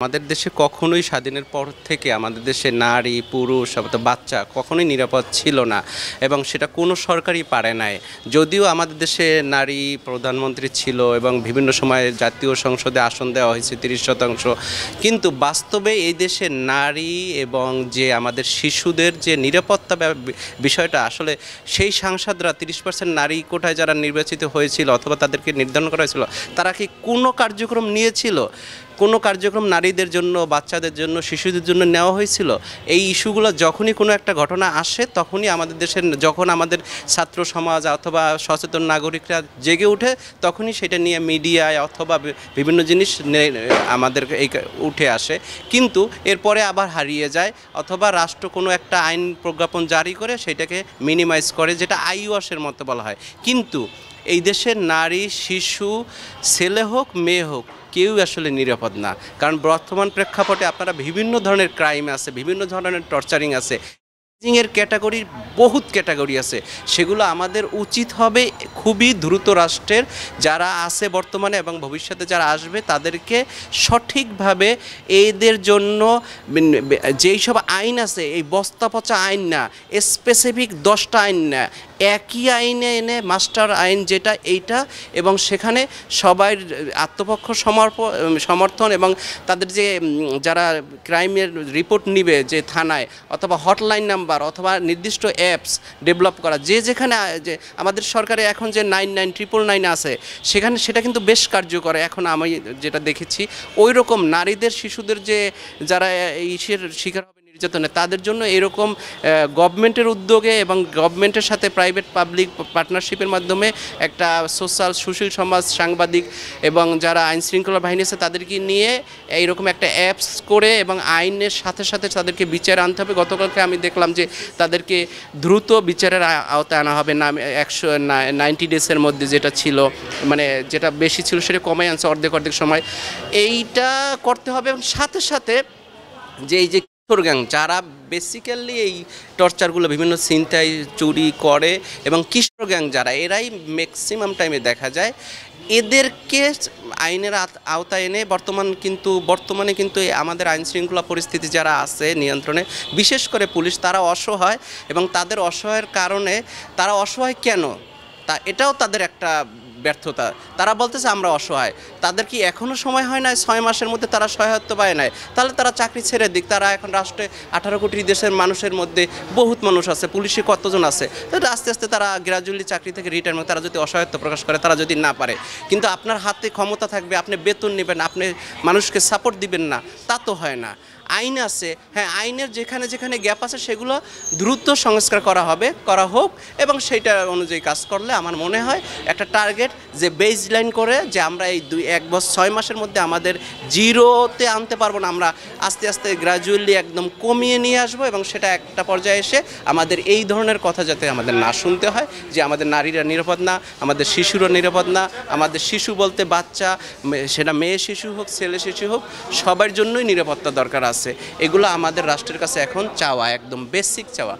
আমাদের দেশে কখনোই স্বাধীনের পর থেকে আমাদের দেশে নারী পুরুষ অথবা বাচ্চা কখনোই নিরাপদ ছিল না এবং সেটা কোনো সরকারই পারে নাই। যদিও আমাদের দেশে নারী প্রধানমন্ত্রী ছিল এবং বিভিন্ন সময়ে জাতীয় সংসদে আসন দেওয়া হয়েছে 30%, কিন্তু বাস্তবে এই দেশে নারী এবং যে আমাদের শিশুদের যে নিরাপত্তা বিষয়টা আসলে সেই সাংসদরা 30% নারী কোটায় যারা নির্বাচিত হয়েছিল অথবা তাদেরকে নির্ধারণ করা হয়েছিল, তারা কি কোনো কার্যক্রম নিয়েছিল? কোনো কার্যক্রম নারীদের জন্য, বাচ্চাদের জন্য, শিশুদের জন্য নেওয়া হয়েছিল? এই ইস্যুগুলো যখনই কোনো একটা ঘটনা আসে তখনই আমাদের দেশের, যখন আমাদের ছাত্র সমাজ অথবা সচেতন নাগরিকরা জেগে ওঠে তখনই সেটা নিয়ে মিডিয়ায় অথবা বিভিন্ন জিনিস আমাদের এই উঠে আসে, কিন্তু এরপরে আবার হারিয়ে যায় অথবা রাষ্ট্র কোনো একটা আইন প্রজ্ঞাপন জারি করে সেটাকে মিনিমাইজ করে, যেটা আইওয়াশের মতো বলা হয়। কিন্তু এই দেশের নারী, শিশু, ছেলে হোক মেয়ে হোক, কেউ আসলে নিরাপদ না। কারণ বর্তমান প্রেক্ষাপটে আপনারা বিভিন্ন ধরনের ক্রাইম আছে, বিভিন্ন ধরনের টর্চারিং আছে, এর ক্যাটাগরির বহুত ক্যাটাগরি আছে। সেগুলো আমাদের উচিত হবে খুবই দ্রুত রাষ্ট্রের যারা আছে বর্তমানে এবং ভবিষ্যতে যারা আসবে তাদেরকে সঠিকভাবে এদের জন্য যেই সব আইন আছে, এই বস্তা পচা আইন না, স্পেসিফিক 10টা আইন না, একই আইনে এনে মাস্টার আইন যেটা এইটা, এবং সেখানে সবাই আত্মপক্ষ সমর্থন এবং তাদের যে যারা ক্রাইমের রিপোর্ট নিবে যে থানায়, অথবা হটলাইন নাম্বার অথবা নির্দিষ্ট অ্যাপস ডেভেলপ করা, যেখানে যে আমাদের সরকারে এখন যে 9999 আছে সেখানে সেটা কিন্তু বেশ কার্যকর। এখন আমি যেটা দেখেছি ওই রকম নারীদের, শিশুদের যে যারা ইসের শিকার নির্যাতনে, তাদের জন্য এরকম গভর্নমেন্টের উদ্যোগে এবং গভর্নমেন্টের সাথে প্রাইভেট পাবলিক পার্টনারশিপের মাধ্যমে একটা সোশ্যাল সুশীল সমাজ, সাংবাদিক এবং যারা আইন শৃঙ্খলা বাহিনী আছে তাদেরকে নিয়ে এইরকম একটা অ্যাপস করে এবং আইনের সাথে সাথে তাদেরকে বিচারে আনতে হবে। গতকালকে আমি দেখলাম যে তাদেরকে দ্রুত বিচারের আওতায় আনা হবে না, 190 ডেজের মধ্যে যেটা ছিল, মানে যেটা বেশি ছিল সেটা কমাই আনছে অর্ধেক সময়। এইটা করতে হবে এবং সাথে সাথে যে এই যে গ্যাং যারা বেসিক্যালি এই টর্চারগুলো বিভিন্ন ছিনতাই চুরি করে এবং কিশোর গ্যাং যারা, এরাই ম্যাক্সিমাম টাইমে দেখা যায়, এদেরকে আইনের আওতায় এনে বর্তমানে কিন্তু আমাদের আইন শৃঙ্খলা পরিস্থিতি যারা আছে নিয়ন্ত্রণে, বিশেষ করে পুলিশ, তারা অসহায় এবং তাদের অসহায়ের কারণে, তারা অসহায় কেন তা এটাও তাদের একটা ব্যর্থতা। তারা বলতেছে আমরা অসহায়, তাদের কি এখনও সময় হয় না 6 মাসের মধ্যে তারা সহায়ত্ব পায় নাই? তাহলে তারা চাকরি ছেড়ে দিক। তারা এখন রাষ্ট্রে 18 কোটি দেশের মানুষের মধ্যে বহুত মানুষ আছে, পুলিশে কতজন আছে, তাহলে আস্তে আস্তে তারা গ্র্যাজুয়ালি চাকরি থেকে রিটায়ারমেন্ট, তারা যদি অসহায়ত্ব প্রকাশ করে, তারা যদি না পারে, কিন্তু আপনার হাতে ক্ষমতা থাকবে, আপনি বেতন নেবেন, আপনি মানুষকে সাপোর্ট দিবেন না, তা তো হয় না। আইন আছে, হ্যাঁ, আইনের যেখানে গ্যাপ আছে সেগুলো দ্রুত সংস্কার করা হোক এবং সেইটা অনুযায়ী কাজ করলে আমার মনে হয় একটা টার্গেট যে বেস লাইন করে যে আমরা এই 1 বছর 6 মাসের মধ্যে আমাদের জিরোতে আনতে পারবো না, আমরা আস্তে আস্তে গ্র্যাজুয়ালি একদম কমিয়ে নিয়ে আসবো এবং সেটা একটা পর্যায়ে এসে আমাদের এই ধরনের কথা যাতে আমাদের না শুনতে হয় যে আমাদের নারীরা নিরাপদ না, আমাদের শিশুরা নিরাপদ না। আমাদের শিশু বলতে বাচ্চা, সেটা মেয়ে শিশু হোক ছেলে শিশু হোক, সবার জন্যই নিরাপত্তা দরকার আছে। এগুলো আমাদের রাষ্ট্রের কাছে এখন চাওয়া, একদম বেসিক চাওয়া।